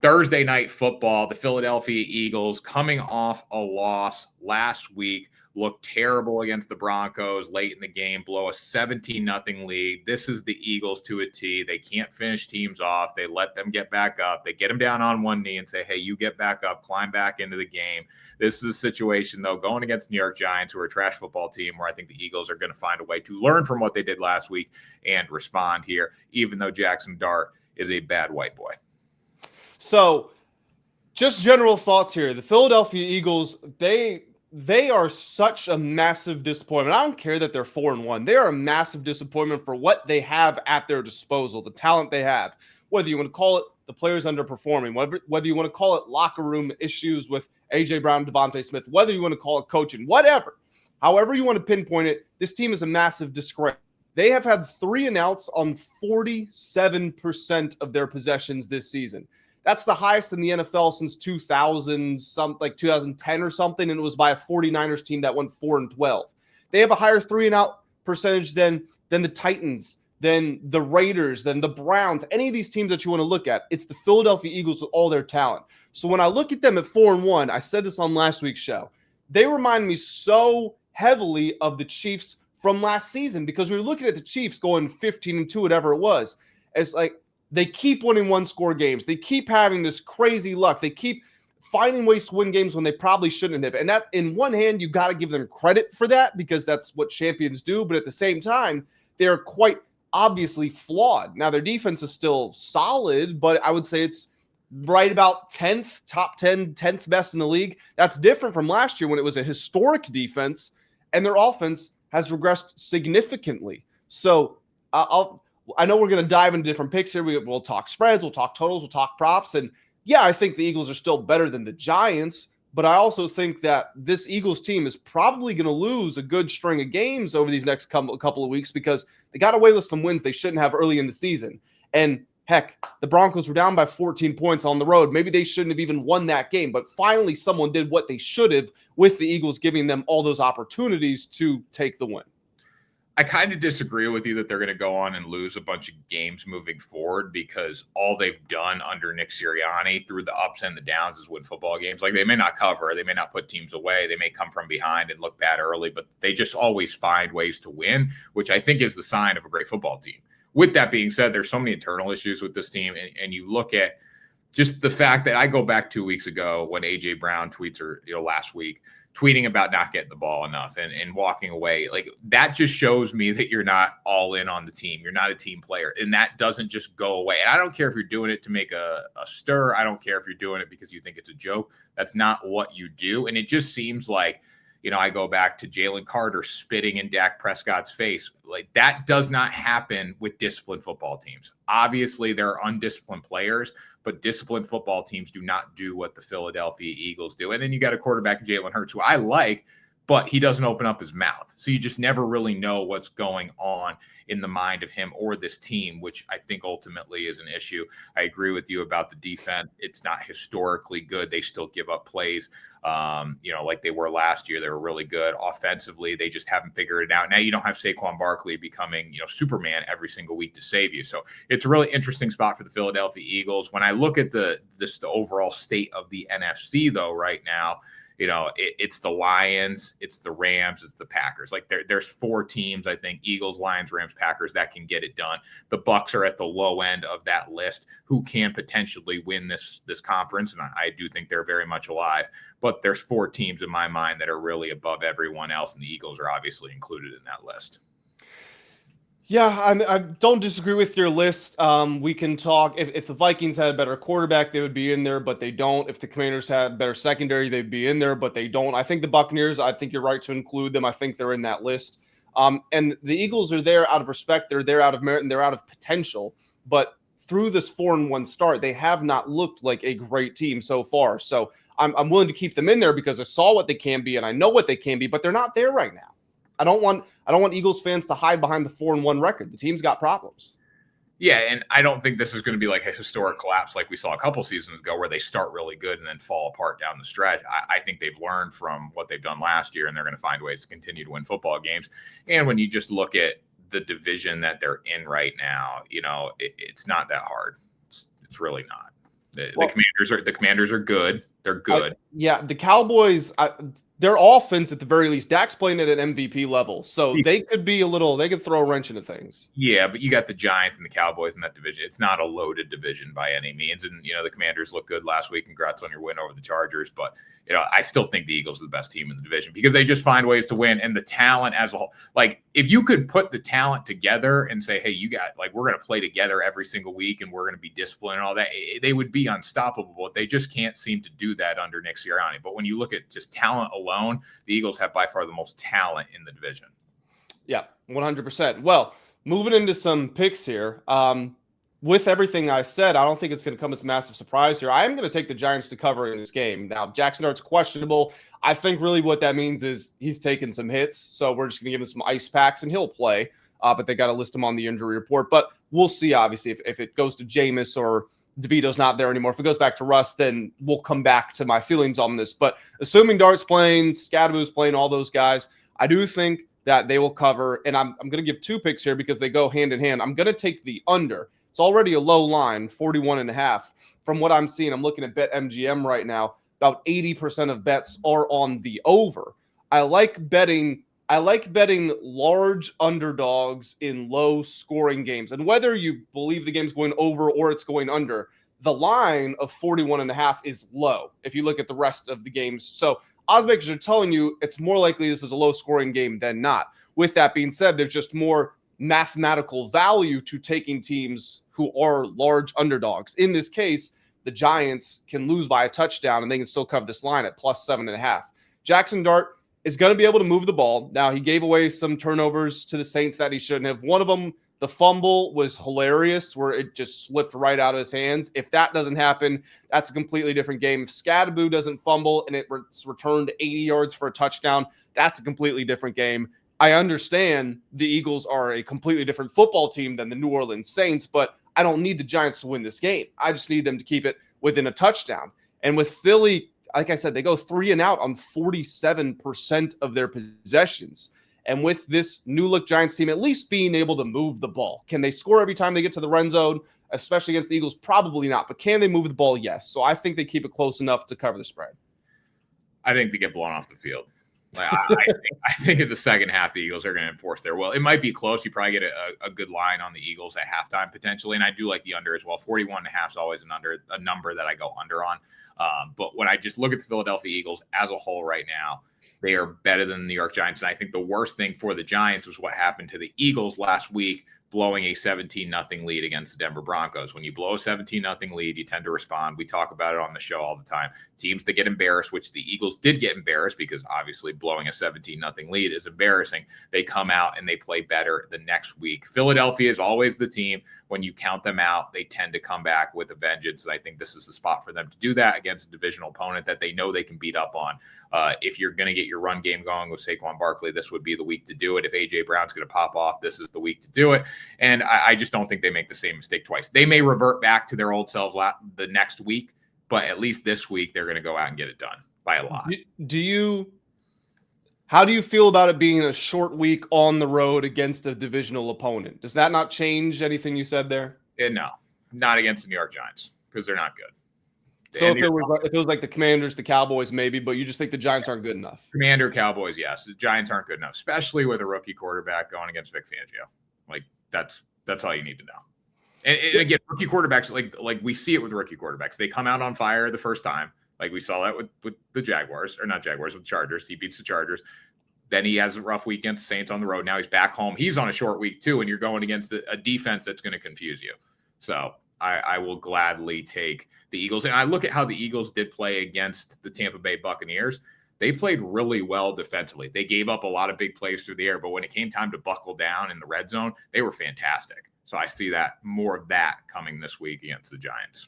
Thursday night football, the Philadelphia Eagles coming off a loss last week, looked terrible against the Broncos late in the game, blow a 17-0 lead. This is the Eagles to a T. They can't finish teams off. They let them get back up. They get them down on one knee and say, hey, you get back up, climb back into the game. This is a situation, though, going against New York Giants, who are a trash football team, where I think the Eagles are going to find a way to learn from what they did last week and respond here, even though Jaxson Dart is a bad white boy. So just general thoughts here. The Philadelphia Eagles, they are such a massive disappointment. I don't care that they're 4-1. They are a massive disappointment for what they have at their disposal, the talent they have. Whether you want to call it the players underperforming, whether you want to call it locker room issues with A.J. Brown, DeVonta Smith, whether you want to call it coaching, whatever. However you want to pinpoint it, this team is a massive disgrace. They have had 3 and outs on 47% of their possessions this season. That's the highest in the NFL since 2010 or something, and it was by a 49ers team that went 4-12. They have a higher 3-and-out percentage than the Titans, than the Raiders, than the Browns, any of these teams that you want to look at. It's the Philadelphia Eagles with all their talent. So when I look at them at 4-1, I said this on last week's show, they remind me so heavily of the Chiefs from last season, because we were looking at the Chiefs going 15-2, whatever it was. It's like, they keep winning one-score games. They keep having this crazy luck. They keep finding ways to win games when they probably shouldn't have. And that, in one hand, you got to give them credit for that, because that's what champions do. But at the same time, they're quite obviously flawed. Now, their defense is still solid, but I would say it's right about 10th, top 10, 10th best in the league. That's different from last year when it was a historic defense, and their offense has regressed significantly. So I know we're going to dive into different picks here. We'll talk spreads, we'll talk totals, we'll talk props. And yeah, I think the Eagles are still better than the Giants, but I also think that this Eagles team is probably going to lose a good string of games over these next couple of weeks, because they got away with some wins they shouldn't have early in the season. And heck, the Broncos were down by 14 points on the road. Maybe they shouldn't have even won that game, but finally someone did what they should have, with the Eagles giving them all those opportunities to take the win. I kind of disagree with you that they're going to go on and lose a bunch of games moving forward, because all they've done under Nick Sirianni through the ups and the downs is win football games. Like, they may not cover, they may not put teams away, they may come from behind and look bad early, but they just always find ways to win, which I think is the sign of a great football team. With that being said, there's so many internal issues with this team, and you look at just the fact that I go back 2 weeks ago when A.J. Brown tweets, or last week, tweeting about not getting the ball enough and walking away. Like, that just shows me that you're not all in on the team. You're not a team player. And that doesn't just go away. And I don't care if you're doing it to make a stir. I don't care if you're doing it because you think it's a joke. That's not what you do. And it just seems like, I go back to Jalen Carter spitting in Dak Prescott's face. Like, that does not happen with disciplined football teams. Obviously, there are undisciplined players, but disciplined football teams do not do what the Philadelphia Eagles do. And then you got a quarterback, Jalen Hurts, who I like, but he doesn't open up his mouth. So you just never really know what's going on in the mind of him or this team, which I think ultimately is an issue. I agree with you about the defense. It's not historically good. They still give up plays, like they were last year. They were really good offensively. They just haven't figured it out. Now you don't have Saquon Barkley becoming, Superman every single week to save you. So it's a really interesting spot for the Philadelphia Eagles. When I look at the overall state of the NFC, though, right now, it's the Lions, it's the Rams, it's the Packers. Like, there's 4 teams, I think, Eagles, Lions, Rams, Packers, that can get it done. The Bucs are at the low end of that list, who can potentially win this conference, and I do think they're very much alive. But there's 4 teams in my mind that are really above everyone else, and the Eagles are obviously included in that list. Yeah, I don't disagree with your list. We can talk. If the Vikings had a better quarterback, they would be in there, but they don't. If the Commanders had better secondary, they'd be in there, but they don't. I think the Buccaneers, I think you're right to include them. I think they're in that list. And the Eagles are there out of respect. They're there out of merit, and they're out of potential. But through this 4-1 start, they have not looked like a great team so far. So I'm willing to keep them in there because I saw what they can be, and I know what they can be, but they're not there right now. I don't want Eagles fans to hide behind the 4-1 record. The team's got problems. Yeah, and I don't think this is going to be like a historic collapse like we saw a couple seasons ago, where they start really good and then fall apart down the stretch. I think they've learned from what they've done last year, and they're going to find ways to continue to win football games. And when you just look at the division that they're in right now, it's not that hard. It's really not. The Commanders are good. They're good. The Cowboys, their offense at the very least, Dak's playing at an MVP level, so they could throw a wrench into things. Yeah, but you got the Giants and the Cowboys in that division. It's not a loaded division by any means. And, the Commanders look good last week. Congrats on your win over the Chargers. But, I still think the Eagles are the best team in the division because they just find ways to win. And the talent as a whole, like if you could put the talent together and say, hey, we're going to play together every single week and we're going to be disciplined and all that, they would be unstoppable. But they just can't seem to do that under Nick Sirianni. But when you look at just talent alone, the Eagles have by far the most talent in the division. Yeah, 100%. Well, moving into some picks here. With everything I said, I don't think it's going to come as a massive surprise here. I am going to take the Giants to cover in this game. Now, Jaxson Dart's questionable. I think really what that means is he's taken some hits, so we're just going to give him some ice packs and he'll play. But they got to list him on the injury report. But we'll see, obviously, if it goes to Jameis or DeVito's not there anymore. If it goes back to Russ, then we'll come back to my feelings on this. But assuming Dart's playing, Scadaboo's playing, all those guys, I do think that they will cover. And I'm going to give two picks here because they go hand in hand. I'm going to take the under. It's already a low line, 41.5. From what I'm seeing, I'm looking at BetMGM right now. About 80% of bets are on the over. I like betting large underdogs in low scoring games. And whether you believe the game's going over or it's going under, the line of 41.5 is low if you look at the rest of the games. So odds makers are telling you it's more likely this is a low scoring game than not. With that being said, there's just more mathematical value to taking teams who are large underdogs. In this case, the Giants can lose by a touchdown and they can still cover this line at plus 7.5. Jaxson Dart is going to be able to move the ball. Now, he gave away some turnovers to the Saints that he shouldn't have. One of them, the fumble, was hilarious where it just slipped right out of his hands. If that doesn't happen, that's a completely different game. If Scadaboo doesn't fumble and it's returned 80 yards for a touchdown, that's a completely different game. I understand the Eagles are a completely different football team than the New Orleans Saints, but I don't need the Giants to win this game. I just need them to keep it within a touchdown. And with Philly, like I said, they go 3 and out on 47% of their possessions. And with this new look Giants team at least being able to move the ball, can they score every time they get to the red zone, especially against the Eagles? Probably not. But can they move the ball? Yes. So I think they keep it close enough to cover the spread. I think they get blown off the field. I think in the second half, the Eagles are going to enforce their will. It might be close. You probably get a good line on the Eagles at halftime potentially. And I do like the under as well. 41.5 is always a number that I go under on. But when I just look at the Philadelphia Eagles as a whole right now, they are better than the New York Giants. And I think the worst thing for the Giants was what happened to the Eagles last week, blowing a 17-0 lead against the Denver Broncos. When you blow a 17-0 lead, you tend to respond. We talk about it on the show all the time. Teams that get embarrassed, which the Eagles did get embarrassed because obviously blowing a 17-0 lead is embarrassing. They come out and they play better the next week. Philadelphia is always the team. When you count them out, they tend to come back with a vengeance. And I think this is the spot for them to do that against a divisional opponent that they know they can beat up on. If you're going to get your run game going with Saquon Barkley, this would be the week to do it. If A.J. Brown's going to pop off, this is the week to do it. And I just don't think they make the same mistake twice. They may revert back to their old selves the next week, but at least this week they're going to go out and get it done by a lot. How do you feel about it being a short week on the road against a divisional opponent? Does that not change anything you said there? No, not against the New York Giants because they're not good. So if it was like the Commanders, the Cowboys, maybe, but you just think the Giants aren't good enough? Commander, Cowboys, yes. The Giants aren't good enough, especially with a rookie quarterback going against Vic Fangio. Like that's all you need to know. And again, rookie quarterbacks, like we see it with rookie quarterbacks. They come out on fire the first time. Like we saw that with the Jaguars, or not Jaguars, with the Chargers. He beats the Chargers. Then he has a rough week against the Saints on the road. Now he's back home. He's on a short week too, and you're going against a defense that's going to confuse you. So I will gladly take the Eagles. And I look at how the Eagles did play against the Tampa Bay Buccaneers. They played really well defensively. They gave up a lot of big plays through the air, but when it came time to buckle down in the red zone, they were fantastic. So I see that more of that coming this week against the Giants.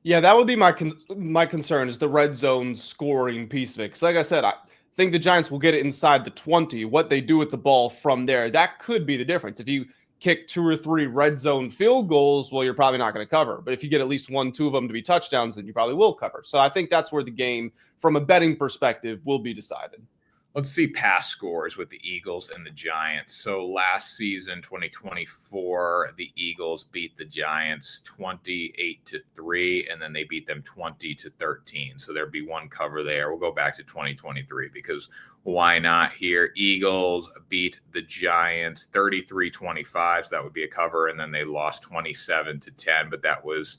Yeah, that would be my concern is the red zone scoring piece of it. Because like I said, I think the Giants will get it inside the 20. What they do with the ball from there, that could be the difference. If you kick 2 or 3 red zone field goals, well, you're probably not going to cover. But if you get at least 1, 2 of them to be touchdowns, then you probably will cover. So I think that's where the game, from a betting perspective, will be decided. Let's see pass scores with the Eagles and the Giants. So last season, 2024, the Eagles beat the Giants 28-3, and then they beat them 20-13. So there'd be one cover there. We'll go back to 2023 because why not here? Eagles beat the Giants 33-25. So that would be a cover. And then they lost 27-10, but that was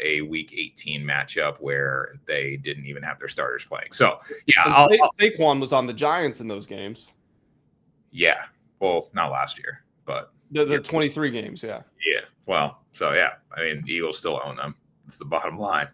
a week 18 matchup where they didn't even have their starters playing. So yeah, Saquon was on the Giants in those games. Yeah. Well, not last year, but the 23 games. Yeah. Yeah. Well, so yeah, I mean, Eagles still own them. It's the bottom line.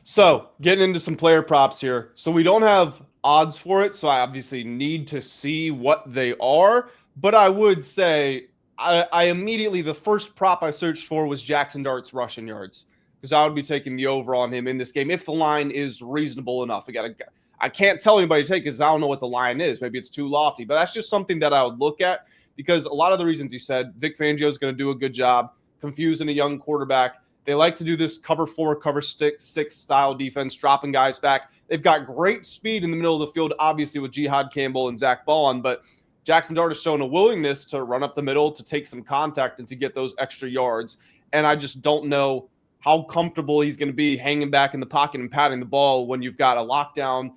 So getting into some player props here. So we don't have odds for it. So I obviously need to see what they are, but I would say I immediately, the first prop I searched for was Jaxson Dart's rushing yards, because I would be taking the over on him in this game if the line is reasonable enough. Again, I can't tell anybody to take because I don't know what the line is. Maybe it's too lofty, but that's just something that I would look at, because a lot of the reasons you said, Vic Fangio is going to do a good job confusing a young quarterback. They like to do this cover 4, cover 6 style defense, dropping guys back. They've got great speed in the middle of the field, obviously with Jihad Campbell and Zach Ballin, but Jaxson Dart has shown a willingness to run up the middle, to take some contact, and to get those extra yards. And I just don't know how comfortable he's going to be hanging back in the pocket and patting the ball when you've got a lockdown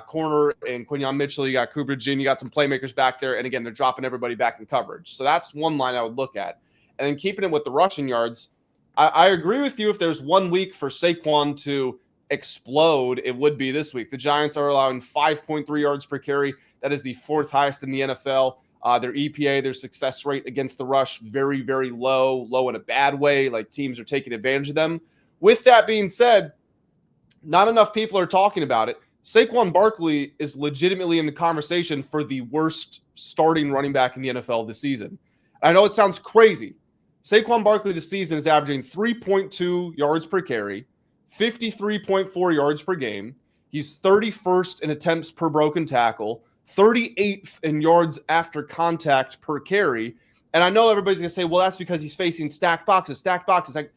corner and Quinyon Mitchell, you got Cooper Jean, you got some playmakers back there. And again, they're dropping everybody back in coverage. So that's one line I would look at. And then keeping it with the rushing yards, I agree with you. If there's 1 week for Saquon to explode, it would be this week. The Giants are allowing 5.3 yards per carry. That is the 4th highest in the NFL. Their EPA, their success rate against the rush, very, very low in a bad way. Like, teams are taking advantage of them. With that being said, not enough people are talking about it. Saquon Barkley is legitimately in the conversation for the worst starting running back in the NFL this season. I know it sounds crazy. Saquon Barkley this season is averaging 3.2 yards per carry, 53.4 yards per game. He's 31st in attempts per broken tackle, 38th in yards after contact per carry. And I know everybody's going to say, well, that's because he's facing stacked boxes. Like,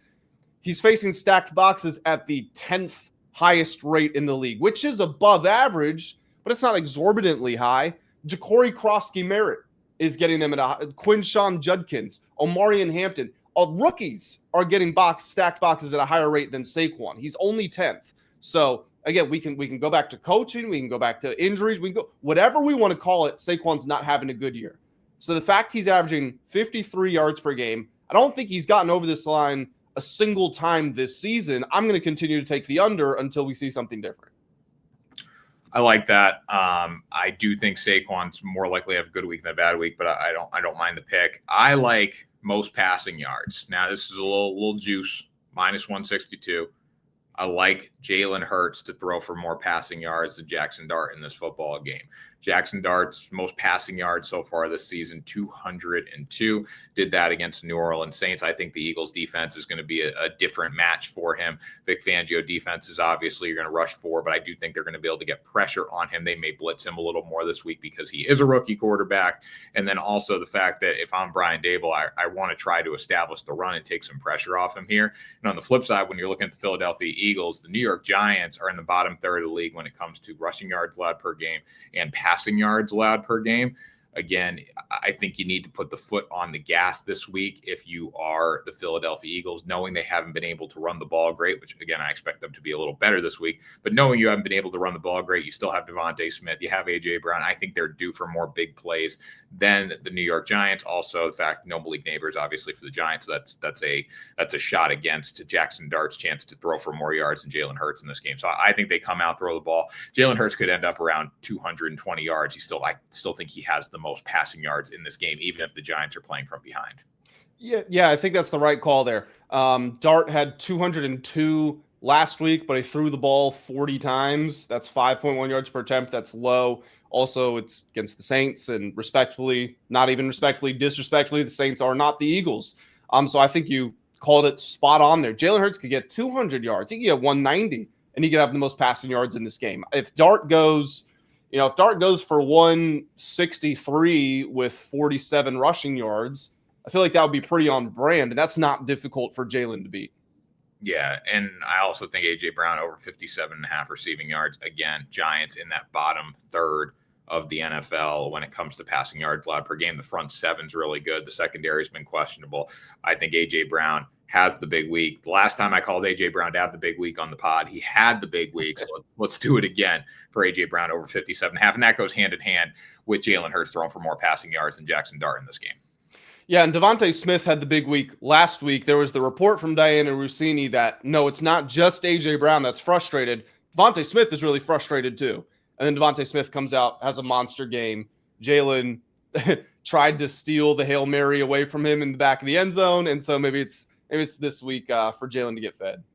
he's facing stacked boxes at the 10th highest rate in the league, which is above average, but it's not exorbitantly high. Ja'Cory Krosky-Merritt is getting them at a Quinshawn Judkins, Omarion Hampton. Rookies are getting stacked boxes at a higher rate than Saquon. He's only 10th. So again, we can go back to coaching, we can go back to injuries, we can go whatever we want to call it. Saquon's not having a good year. So the fact he's averaging 53 yards per game, I don't think he's gotten over this line a single time this season. I'm going to continue to take the under until we see something different. I like that. I do think Saquon's more likely to have a good week than a bad week, but I don't mind the pick. I like most passing yards. Now, this is a little juice, minus 162. I like Jalen Hurts to throw for more passing yards than Jaxson Dart in this football game. Jaxson Dart's most passing yards so far this season, 202. Did that against New Orleans Saints. I think the Eagles defense is going to be a different match for him. Vic Fangio defense is obviously you're going to rush 4, but I do think they're going to be able to get pressure on him. They may blitz him a little more this week because he is a rookie quarterback. And then also the fact that if I'm Brian Daboll, I want to try to establish the run and take some pressure off him here. And on the flip side, when you're looking at the Philadelphia Eagles, the New York Giants are in the bottom third of the league when it comes to rushing yards allowed per game and passing yards allowed per game. Again, I think you need to put the foot on the gas this week if you are the Philadelphia Eagles, knowing they haven't been able to run the ball great, which, again, I expect them to be a little better this week. But knowing you haven't been able to run the ball great, you still have DeVonta Smith, you have A.J. Brown. I think they're due for more big plays than the New York Giants. Also, the fact no Malik Nabers, obviously, for the Giants, so that's a shot against Jaxson Dart's chance to throw for more yards than Jalen Hurts in this game. So I think they come out, throw the ball. Jalen Hurts could end up around 220 yards. I still think he has the most passing yards in this game, even if the Giants are playing from behind. Yeah, I think that's the right call there. Dart had 202 last week, but he threw the ball 40 times. That's 5.1 yards per attempt. That's low. Also, it's against the Saints, and disrespectfully, the Saints are not the Eagles. So I think you called it spot on there. Jalen Hurts could get 200 yards. He could get 190, and he could have the most passing yards in this game. If Dart goes for 163 with 47 rushing yards, I feel like that would be pretty on brand, and that's not difficult for Jalen to beat. Yeah, and I also think A.J. Brown over 57.5 receiving yards. Again, Giants in that bottom third of the NFL when it comes to passing yards allowed per game. The front seven's really good. The secondary's been questionable. I think A.J. Brown has the big week. The last time I called A.J. Brown to have the big week on the pod, he had the big week. So let's do it again for A.J. Brown over 57.5. And that goes hand in hand with Jalen Hurts throwing for more passing yards than Jaxson Dart in this game. Yeah, and DeVonta Smith had the big week last week. There was the report from Diana Rossini that, no, it's not just A.J. Brown that's frustrated. DeVonta Smith is really frustrated too. And then DeVonta Smith comes out, has a monster game. Jalen tried to steal the Hail Mary away from him in the back of the end zone. And so maybe it's this week for Jalen to get fed.